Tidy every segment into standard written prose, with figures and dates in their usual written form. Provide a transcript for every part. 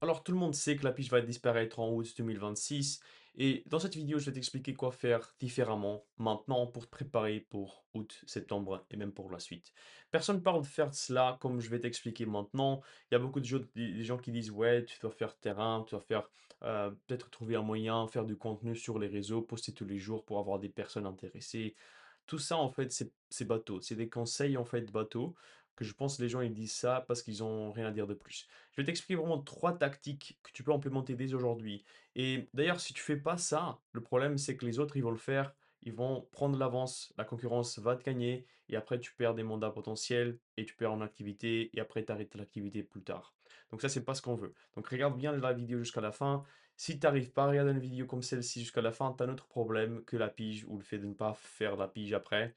Alors, tout le monde sait que la pige va disparaître en août 2026 et dans cette vidéo, je vais t'expliquer quoi faire différemment maintenant pour te préparer pour août, septembre et même pour la suite. Personne parle de faire cela comme je vais t'expliquer maintenant. Il y a beaucoup de des gens qui disent ouais, tu dois faire terrain, tu dois faire peut-être trouver un moyen, faire du contenu sur les réseaux, poster tous les jours pour avoir des personnes intéressées. Tout ça, en fait, c'est bateau. C'est des conseils, en fait, bateau, que je pense que les gens, ils disent ça parce qu'ils ont rien à dire de plus. Je vais t'expliquer vraiment 3 tactiques que tu peux implémenter dès aujourd'hui. Et d'ailleurs, si tu fais pas ça, le problème, c'est que les autres, ils vont le faire, ils vont prendre l'avance, la concurrence va te gagner, et après, tu perds des mandats potentiels, et tu perds en activité, et après, tu arrêtes l'activité plus tard. Donc ça, c'est pas ce qu'on veut. Donc regarde bien la vidéo jusqu'à la fin. Si tu n'arrives pas à regarder une vidéo comme celle-ci jusqu'à la fin, tu as un autre problème que la pige ou le fait de ne pas faire la pige après.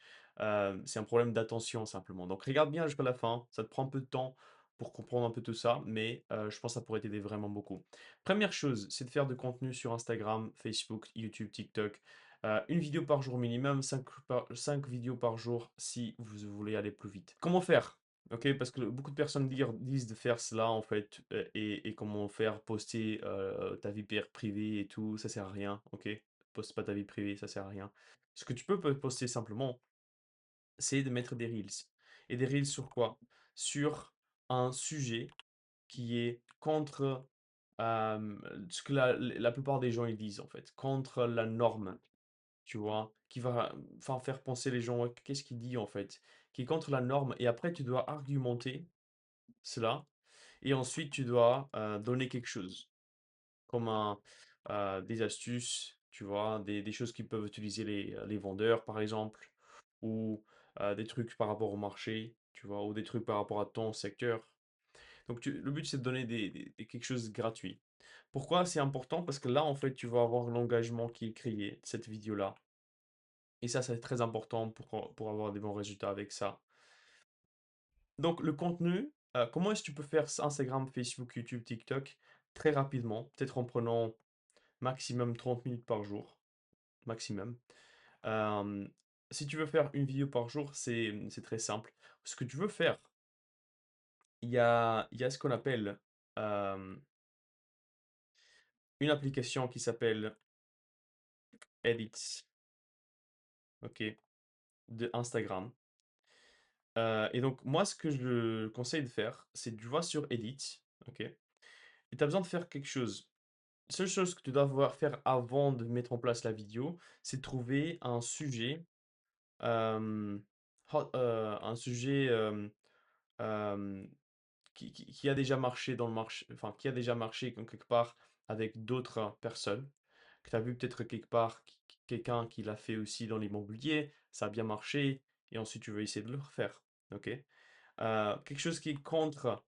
C'est un problème d'attention simplement. Donc regarde bien jusqu'à la fin, ça te prend un peu de temps pour comprendre un peu tout ça, mais je pense que ça pourrait t'aider vraiment beaucoup. Première chose, c'est de faire du contenu sur Instagram, Facebook, YouTube, TikTok. Une vidéo par jour minimum, 5 vidéos par jour si vous voulez aller plus vite. Comment faire? Ok, parce que beaucoup de personnes disent de faire cela en fait, et comment faire poster ta vie privée et tout, ça sert à rien, ok? Poste pas ta vie privée, ça sert à rien. Ce que tu peux poster simplement, c'est de mettre des reels. Et des reels sur quoi? Sur un sujet qui est contre ce que la plupart des gens ils disent en fait, contre la norme, tu vois, qui va enfin faire penser les gens, ouais, qu'est-ce qu'il dit en fait, qui est contre la norme, et après tu dois argumenter cela, et ensuite tu dois donner quelque chose, comme des astuces, tu vois, des choses qui peuvent utiliser les vendeurs par exemple, ou des trucs par rapport au marché, tu vois, ou des trucs par rapport à ton secteur. Donc le but, c'est de donner quelque chose de gratuit. Pourquoi c'est important? Parce que là, en fait, tu vas avoir l'engagement qui est créé de cette vidéo-là. Et ça, c'est très important pour avoir des bons résultats avec ça. Donc, le contenu, comment est-ce que tu peux faire Instagram, Facebook, YouTube, TikTok très rapidement, peut-être en prenant maximum 30 minutes par jour, maximum. Euh, Si tu veux faire une vidéo par jour, c'est très simple. Ce que tu veux faire, il y a ce qu'on appelle euh, une application qui s'appelle Edits, ok, de Instagram. Et donc, moi, ce que je conseille de faire, c'est tu vas sur Edit, ok, et tu as besoin de faire quelque chose. La seule chose que tu dois faire avant de mettre en place la vidéo, c'est de trouver un sujet, euh, un sujet euh, qui a déjà marché dans le marché, enfin, qui a déjà marché quelque part avec d'autres personnes, que tu as vu peut-être quelque part, quelqu'un qui l'a fait aussi dans l'immobilier, ça a bien marché, et ensuite tu veux essayer de le refaire. Ok? Quelque chose qui est contre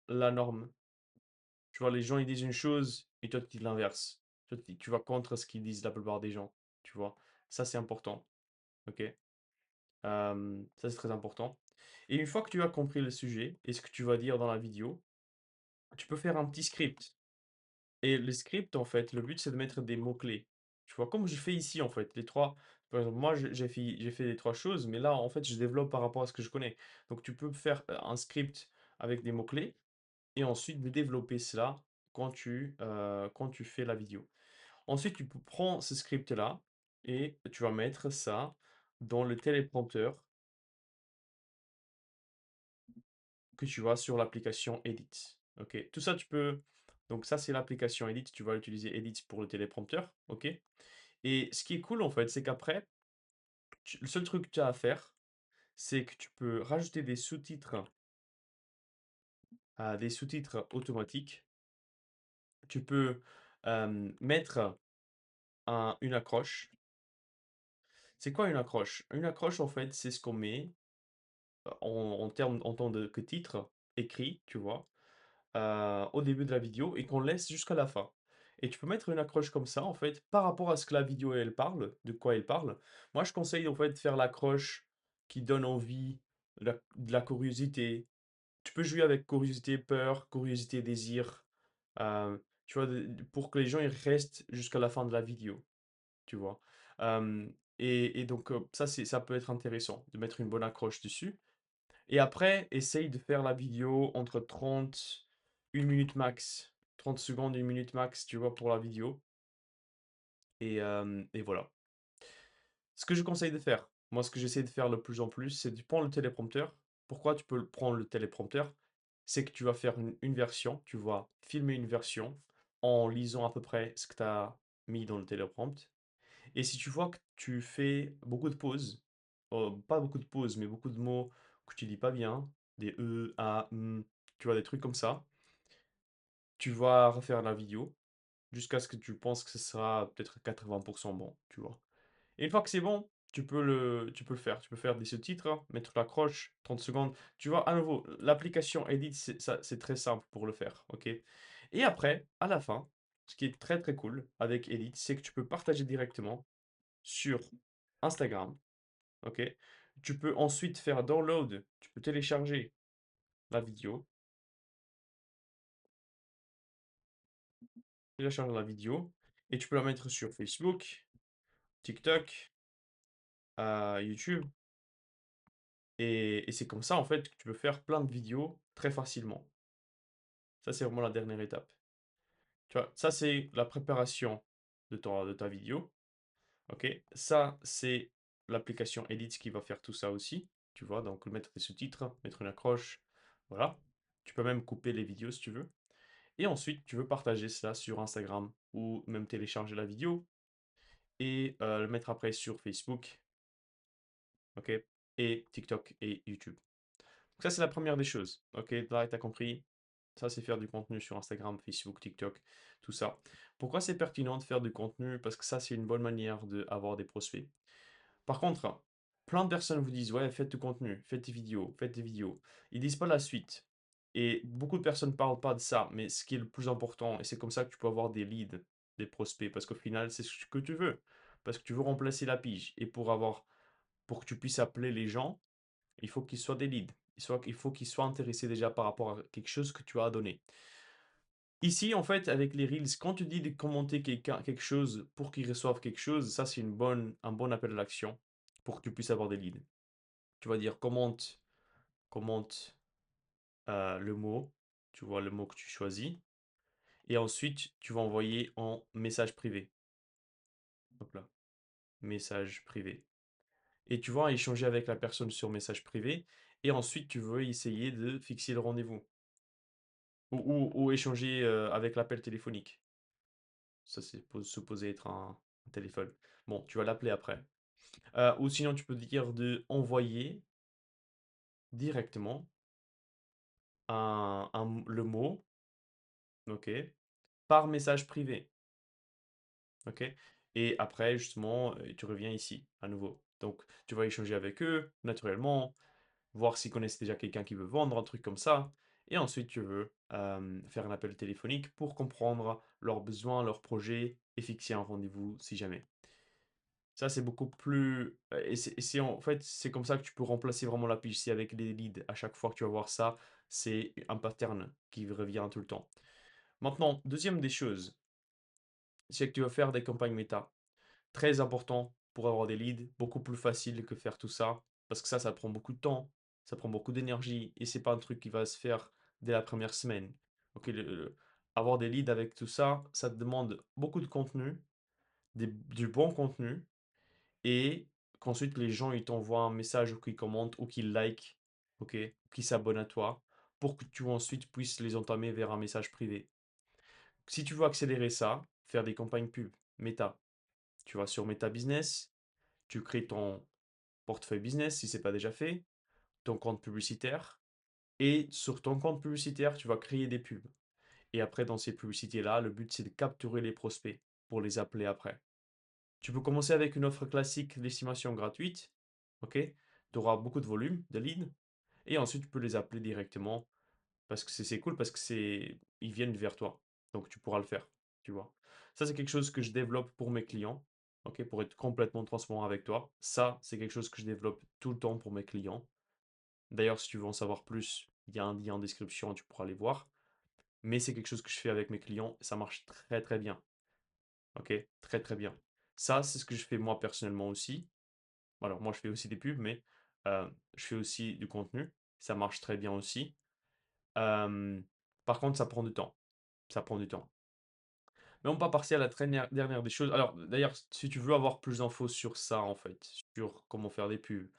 la norme. Tu vois, les gens ils disent une chose, et toi tu dis l'inverse. Toi, tu vas contre ce qu'ils disent la plupart des gens. Tu vois? Ça c'est important. Ok? Ça c'est très important. Et une fois que tu as compris le sujet et ce que tu vas dire dans la vidéo, tu peux faire un petit script. Et le script, en fait, le but, c'est de mettre des mots-clés. Tu vois, comme je fais ici, en fait, les trois. Par exemple, moi, j'ai fait les trois choses, mais là, en fait, je développe par rapport à ce que je connais. Donc, tu peux faire un script avec des mots-clés et ensuite de développer cela quand tu fais la vidéo. Ensuite, tu prends ce script-là et tu vas mettre ça dans le téléprompteur que tu vois sur l'application Edit. Ok, tout ça, tu peux. Donc, ça, c'est l'application Edit. Tu vas utiliser Edit pour le téléprompteur. Ok. Et ce qui est cool en fait, c'est qu'après, le seul truc que tu as à faire, c'est que tu peux rajouter des sous-titres automatiques. Tu peux mettre une accroche. C'est quoi une accroche? Une accroche, en fait, c'est ce qu'on met en tant que titre écrit, tu vois, au début de la vidéo et qu'on laisse jusqu'à la fin. Et tu peux mettre une accroche comme ça, en fait, par rapport à ce que la vidéo elle parle, de quoi elle parle. Moi, je conseille en fait de faire l'accroche qui donne envie, de la curiosité. Tu peux jouer avec curiosité, peur, curiosité, désir, tu vois, pour que les gens ils restent jusqu'à la fin de la vidéo, tu vois. Euh, et donc, ça peut être intéressant de mettre une bonne accroche dessus. Et après, essaye de faire la vidéo entre 30, 1 minute max. 30 secondes, 1 minute max, tu vois, pour la vidéo. Et voilà. Ce que je conseille de faire, moi, ce que j'essaie de faire de plus en plus, c'est de prendre le téléprompteur. Pourquoi tu peux prendre le téléprompteur? C'est que tu vas faire une version, tu vas filmer une version en lisant à peu près ce que tu as mis dans le téléprompt. Et si tu vois que tu fais beaucoup de pauses, pas beaucoup de pauses, mais beaucoup de mots que tu dis pas bien, des e, a, tu vois, des trucs comme ça, tu vas refaire la vidéo jusqu'à ce que tu penses que ce sera peut-être 80% bon, tu vois. Et une fois que c'est bon, tu peux le faire. Tu peux faire des sous-titres, hein, mettre l'accroche, 30 secondes. Tu vois, à nouveau, l'application Edit, c'est très simple pour le faire, ok? Et après, à la fin, ce qui est très très cool avec Edit, c'est que tu peux partager directement sur Instagram, ok? Tu peux ensuite faire download, tu peux télécharger la vidéo, télécharger la vidéo, et tu peux la mettre sur Facebook, TikTok, YouTube. Et c'est comme ça, en fait, que tu peux faire plein de vidéos très facilement. Ça, c'est vraiment la dernière étape. Tu vois, ça, c'est la préparation de ta vidéo. OK? Ça, c'est l'application Edit qui va faire tout ça aussi. Tu vois, donc mettre des sous-titres, mettre une accroche. Voilà. Tu peux même couper les vidéos si tu veux. Et ensuite, tu veux partager cela sur Instagram ou même télécharger la vidéo et le mettre après sur Facebook, OK? Et TikTok et YouTube. Donc ça, c'est la première des choses. OK, là, tu as compris. Ça, c'est faire du contenu sur Instagram, Facebook, TikTok, tout ça. Pourquoi c'est pertinent de faire du contenu? Parce que ça, c'est une bonne manière d'avoir des prospects. Par contre, plein de personnes vous disent, ouais, faites du contenu, faites des vidéos, faites des vidéos. Ils disent pas la suite. Et beaucoup de personnes ne parlent pas de ça, mais ce qui est le plus important, et c'est comme ça que tu peux avoir des leads, des prospects, parce qu'au final, c'est ce que tu veux. Parce que tu veux remplacer la pige. Et pour que tu puisses appeler les gens, il faut qu'ils soient des leads. Il faut qu'ils soient intéressés déjà par rapport à quelque chose que tu as donné. Ici, en fait, avec les Reels, quand tu dis de commenter quelque chose pour qu'ils reçoivent quelque chose, ça c'est un bon appel à l'action pour que tu puisses avoir des leads. Tu vas dire commente le mot, tu vois le mot que tu choisis, et ensuite tu vas envoyer en message privé. Hop là, message privé. Et tu vas échanger avec la personne sur message privé, et ensuite tu veux essayer de fixer le rendez-vous. Ou échanger avec l'appel téléphonique. Ça, c'est supposé être un téléphone. Bon, tu vas l'appeler après. Ou sinon, tu peux dire de envoyer directement le mot, ok, par message privé, ok. Et après, justement, tu reviens ici, à nouveau. Donc, tu vas échanger avec eux, naturellement, voir s'ils connaissent déjà quelqu'un qui veut vendre, un truc comme ça. Et ensuite, tu veux faire un appel téléphonique pour comprendre leurs besoins, leurs projets et fixer un rendez-vous si jamais. Ça, c'est beaucoup plus. En fait, c'est comme ça que tu peux remplacer vraiment la pige. C'est avec les leads. À chaque fois que tu vas voir ça, c'est un pattern qui revient tout le temps. Maintenant, deuxième des choses, c'est que tu vas faire des campagnes méta. Très important pour avoir des leads, beaucoup plus facile que faire tout ça, parce que ça prend beaucoup de temps, ça prend beaucoup d'énergie, et c'est pas un truc qui va se faire dès la première semaine. Ok, avoir des leads avec tout ça, ça te demande beaucoup de contenu, du bon contenu, et qu'ensuite les gens ils t'envoient un message ou qu'ils commentent ou qu'ils like, ok, ou qu'ils s'abonnent à toi, pour que tu ensuite puisses les entamer vers un message privé. Si tu veux accélérer ça, faire des campagnes pub, Meta, tu vas sur Meta Business, tu crées ton portefeuille business si c'est pas déjà fait, ton compte publicitaire, et sur ton compte publicitaire, tu vas créer des pubs. Et après, dans ces publicités-là, le but c'est de capturer les prospects pour les appeler après. Tu peux commencer avec une offre classique d'estimation gratuite, ok? Tu auras beaucoup de volume, de leads, et ensuite tu peux les appeler directement parce que c'est cool parce que ils viennent vers toi, donc tu pourras le faire, tu vois. Ça c'est quelque chose que je développe pour mes clients, ok? Pour être complètement transparent avec toi, ça c'est quelque chose que je développe tout le temps pour mes clients. D'ailleurs, si tu veux en savoir plus, il y a un lien en description, tu pourras aller voir. Mais c'est quelque chose que je fais avec mes clients, et ça marche très très bien. Ok, très très bien. Ça, c'est ce que je fais moi personnellement aussi. Alors moi, je fais aussi des pubs, mais je fais aussi du contenu. Ça marche très bien aussi. Euh, Par contre, ça prend du temps. Ça prend du temps. Mais on va passer à la dernière des choses. Alors, d'ailleurs, si tu veux avoir plus d'infos sur ça, en fait, sur comment faire des pubs,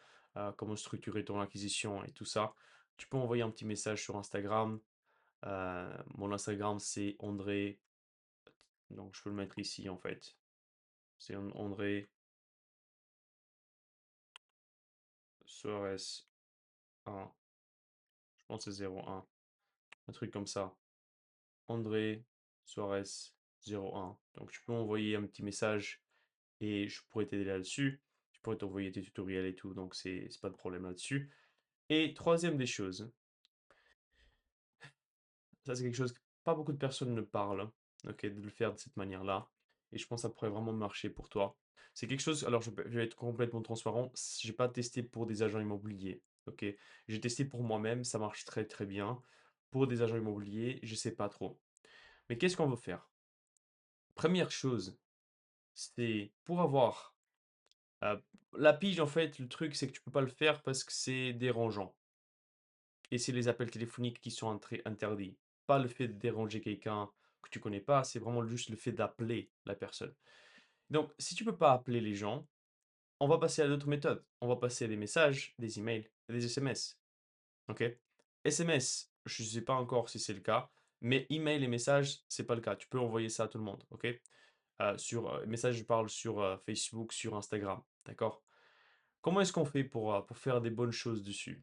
comment structurer ton acquisition et tout ça, tu peux envoyer un petit message sur Instagram. Mon Instagram, c'est André. Donc, je peux le mettre ici, en fait. C'est André Soares 1. Je pense que c'est 01. Un truc comme ça. André Soares 01. Donc, tu peux envoyer un petit message et je pourrais t'aider là-dessus. Je pourrais t'envoyer des tutoriels et tout, donc c'est pas de problème là-dessus. Et troisième des choses, ça c'est quelque chose que pas beaucoup de personnes ne parlent, ok, de le faire de cette manière-là. Et je pense que ça pourrait vraiment marcher pour toi. C'est quelque chose, alors je vais être complètement transparent, j'ai pas testé pour des agents immobiliers, ok. J'ai testé pour moi-même, ça marche très très bien. Pour des agents immobiliers, je sais pas trop. Mais qu'est-ce qu'on veut faire? Première chose, c'est pour avoir la pige, en fait, le truc, c'est que tu peux pas le faire parce que c'est dérangeant. Et c'est les appels téléphoniques qui sont interdits. Pas le fait de déranger quelqu'un que tu connais pas, c'est vraiment juste le fait d'appeler la personne. Donc, si tu peux pas appeler les gens, on va passer à d'autres méthodes. On va passer à des messages, des emails, des SMS. Ok? SMS, je sais pas encore si c'est le cas, mais email et messages, c'est pas le cas. Tu peux envoyer ça à tout le monde. Ok? Message, je parle sur Facebook, sur Instagram. D'accord? Comment est-ce qu'on fait pour faire des bonnes choses dessus?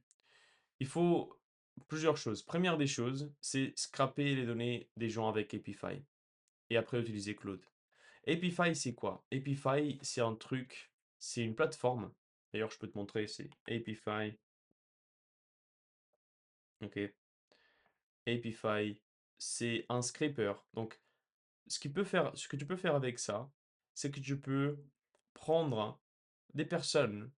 Il faut plusieurs choses. Première des choses, c'est scraper les données des gens avec Epify et après utiliser Claude. Epify, c'est quoi? Epify, c'est un truc, c'est une plateforme. D'ailleurs, je peux te montrer, c'est Epify. Ok. Epify, c'est un scraper. Donc, ce que tu peux faire avec ça, c'est que tu peux prendre des personnes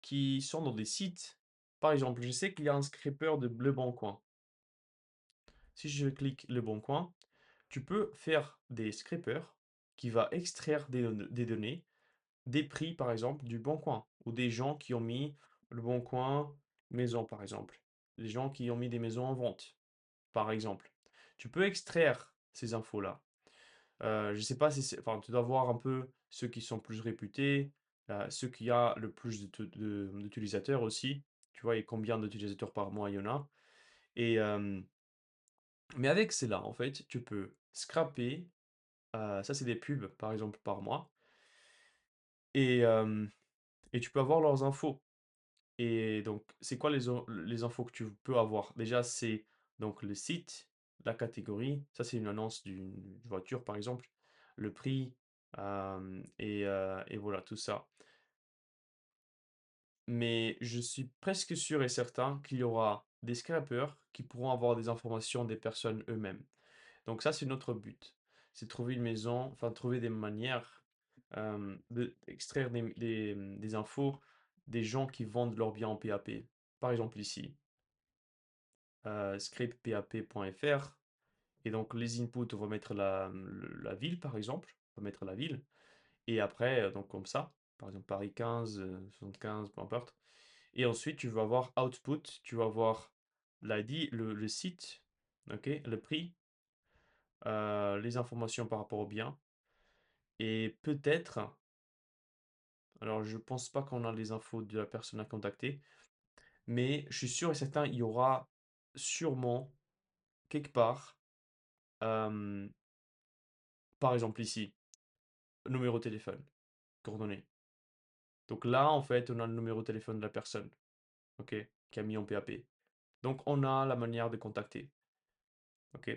qui sont dans des sites. Par exemple, je sais qu'il y a un scraper de Leboncoin. Si je clique Leboncoin, tu peux faire des scrapers qui va extraire des données, des prix par exemple du Bon Coin, ou des gens qui ont mis le Bon Coin maison par exemple, des gens qui ont mis des maisons en vente par exemple. Tu peux extraire ces infos-là. Je ne sais pas si c'est, enfin, tu dois voir un peu ceux qui sont plus réputés, ceux qui a le plus d'utilisateurs aussi. Tu vois, et combien d'utilisateurs par mois il y en a. Et, mais avec cela, en fait, tu peux scraper. Ça, c'est des pubs, par exemple, par mois. Et, et tu peux avoir leurs infos. Et donc, c'est quoi les infos que tu peux avoir? Déjà, c'est donc le site, la catégorie. Ça, c'est une annonce d'une voiture, par exemple. Le prix, et voilà, tout ça. Mais je suis presque sûr et certain qu'il y aura des scrapers qui pourront avoir des informations des personnes eux-mêmes. Donc ça, c'est notre but. C'est trouver une maison, enfin trouver des manières d'extraire des infos des gens qui vendent leurs biens en PAP. Par exemple ici, scriptpap.fr. Et donc les inputs, on va mettre la ville, par exemple. On va mettre la ville. Et après, donc comme ça, par exemple Paris 15, 75, peu importe. Et ensuite, tu vas avoir output, tu vas avoir l'ID, le site, ok, le prix, les informations par rapport au bien. Et peut-être, alors je pense pas qu'on a les infos de la personne à contacter, mais je suis sûr et certain, il y aura sûrement quelque part, euh, par exemple ici, numéro de téléphone, coordonnées. Donc là, en fait, on a le numéro de téléphone de la personne, ok, qui a mis en PAP. Donc on a la manière de contacter, ok.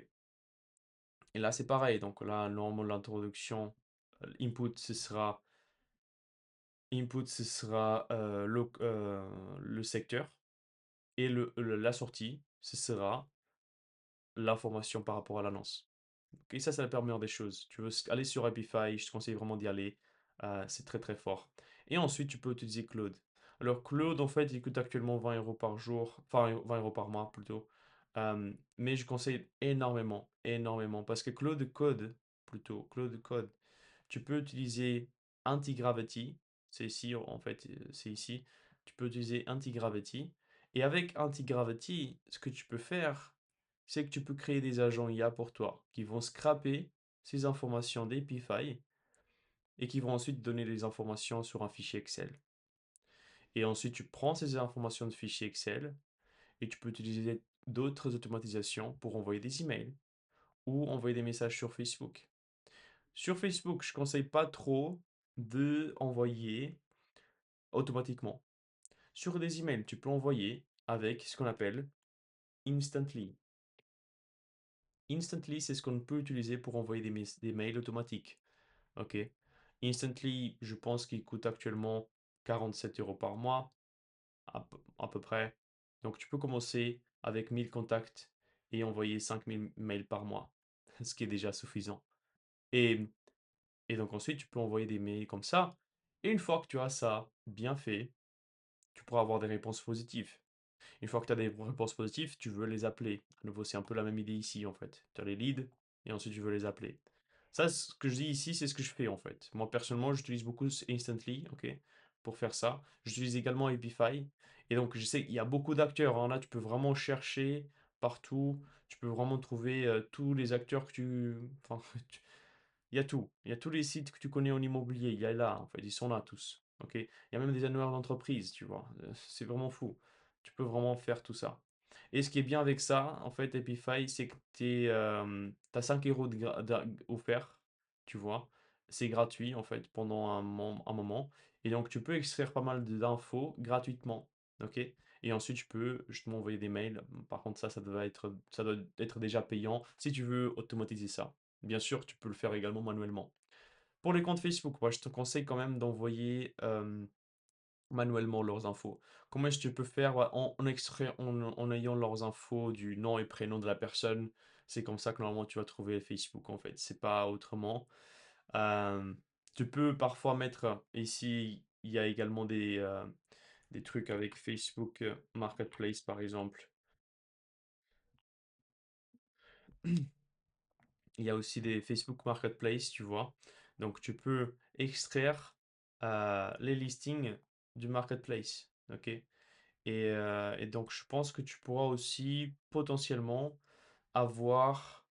Et là, c'est pareil. Donc là, normalement, l'introduction, input, ce sera le secteur. Et la sortie, ce sera l'information par rapport à l'annonce. Et ça, c'est la première des choses. Tu veux aller sur Happify, je te conseille vraiment d'y aller. C'est très très fort. Et ensuite, tu peux utiliser Claude. Alors, Claude, en fait, il coûte actuellement 20 € par jour, enfin 20 € par mois plutôt. Mais je conseille énormément, énormément. Parce que Claude Code, plutôt, Claude Code, tu peux utiliser Antigravity. C'est ici, en fait, c'est ici. Tu peux utiliser Antigravity. Et avec Antigravity, ce que tu peux faire, c'est que tu peux créer des agents IA pour toi qui vont scraper ces informations d'Epify et qui vont ensuite donner les informations sur un fichier Excel. Et ensuite, tu prends ces informations de fichier Excel et tu peux utiliser d'autres automatisations pour envoyer des emails ou envoyer des messages sur Facebook. Sur Facebook, je ne conseille pas trop de envoyer automatiquement. Sur des emails, tu peux envoyer avec ce qu'on appelle Instantly. Instantly, c'est ce qu'on peut utiliser pour envoyer des mails automatiques. Ok. Instantly, je pense qu'il coûte actuellement 47 euros par mois, à peu près. Donc tu peux commencer avec 1000 contacts et envoyer 5000 mails par mois, ce qui est déjà suffisant. Et, et donc ensuite, tu peux envoyer des mails comme ça. Et une fois que tu as ça bien fait, tu pourras avoir des réponses positives. Une fois que tu as des réponses positives, tu veux les appeler. À nouveau, c'est un peu la même idée ici, en fait. Tu as les leads, et ensuite tu veux les appeler. Ça, ce que je dis ici, c'est ce que je fais, en fait. Moi, personnellement, j'utilise beaucoup Instantly, ok, pour faire ça. J'utilise également Epify. Et donc, je sais qu'il y a beaucoup d'acteurs, hein. Là, tu peux vraiment chercher partout. Tu peux vraiment trouver tous les acteurs que tu... Enfin, il y a tout. Il y a tous les sites que tu connais en immobilier. Il y a là, en fait. Ils sont là tous. Ok. Il y a même des annuaires d'entreprise, tu vois. C'est vraiment fou. Tu peux vraiment faire tout ça. Et ce qui est bien avec ça, en fait, Epify, c'est que tu as 5 euros offerts, tu vois. C'est gratuit, en fait, pendant un moment. Et donc, tu peux extraire pas mal d'infos gratuitement. Ok. Et ensuite, tu peux justement envoyer des mails. Par contre, ça doit être déjà payant si tu veux automatiser ça. Bien sûr, tu peux le faire également manuellement. Pour les comptes Facebook, moi, je te conseille quand même d'envoyer manuellement leurs infos. Comment est-ce que tu peux faire ouais, en ayant leurs infos du nom et prénom de la personne? C'est comme ça que normalement tu vas trouver Facebook en fait. C'est pas autrement. Euh, Tu peux parfois mettre ici, il y a également des trucs avec Facebook Marketplace par exemple. Il y a aussi des Facebook Marketplace, tu vois. Donc, tu peux extraire les listings du Marketplace. OK? Et donc, je pense que tu pourras aussi potentiellement avoir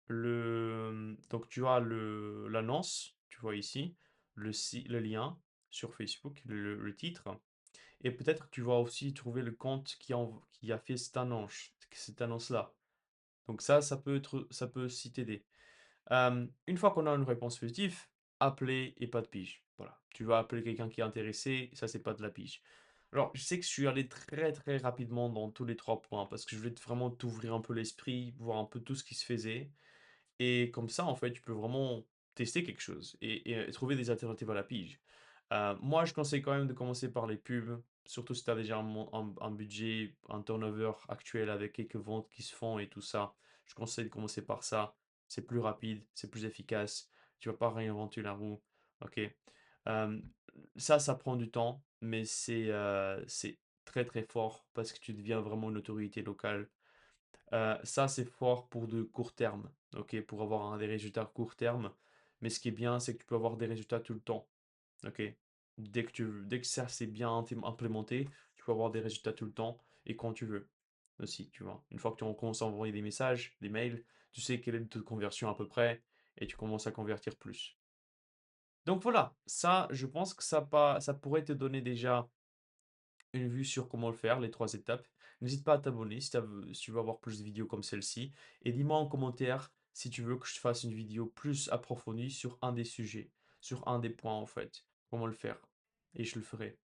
donc, tu as l'annonce, tu vois ici, le lien sur Facebook, le titre. Et peut-être que tu vas aussi trouver le compte qui a fait cette annonce-là. Donc, ça peut aussi t'aider. Une fois qu'on a une réponse positive, appeler et pas de pige. Voilà. Tu vas appeler quelqu'un qui est intéressé, ça c'est pas de la pige. Alors, je sais que je suis allé très très rapidement dans tous les trois points parce que je voulais vraiment t'ouvrir un peu l'esprit, voir un peu tout ce qui se faisait. Et comme ça, en fait, tu peux vraiment tester quelque chose et trouver des alternatives à la pige. Moi, je conseille quand même de commencer par les pubs, surtout si tu as déjà un budget, un turnover actuel avec quelques ventes qui se font et tout ça. Je conseille de commencer par ça. C'est plus rapide, c'est plus efficace. Tu vas pas réinventer la roue. Ok. Euh, Ça prend du temps, mais c'est très très fort parce que tu deviens vraiment une autorité locale. Ça, c'est fort pour de court terme, ok, pour avoir des résultats court terme. Mais ce qui est bien, c'est que tu peux avoir des résultats tout le temps, ok. Dès que ça c'est bien implémenté, tu peux avoir des résultats tout le temps et quand tu veux aussi, tu vois. Une fois que tu commences à envoyer des messages, des mails, tu sais quel est le taux de conversion à peu près et tu commences à convertir plus. Donc voilà, ça, je pense que ça pourrait te donner déjà une vue sur comment le faire, les trois étapes. N'hésite pas à t'abonner si tu veux avoir plus de vidéos comme celle-ci. Et dis-moi en commentaire si tu veux que je te fasse une vidéo plus approfondie sur un des sujets, sur un des points en fait, comment le faire. Et je le ferai.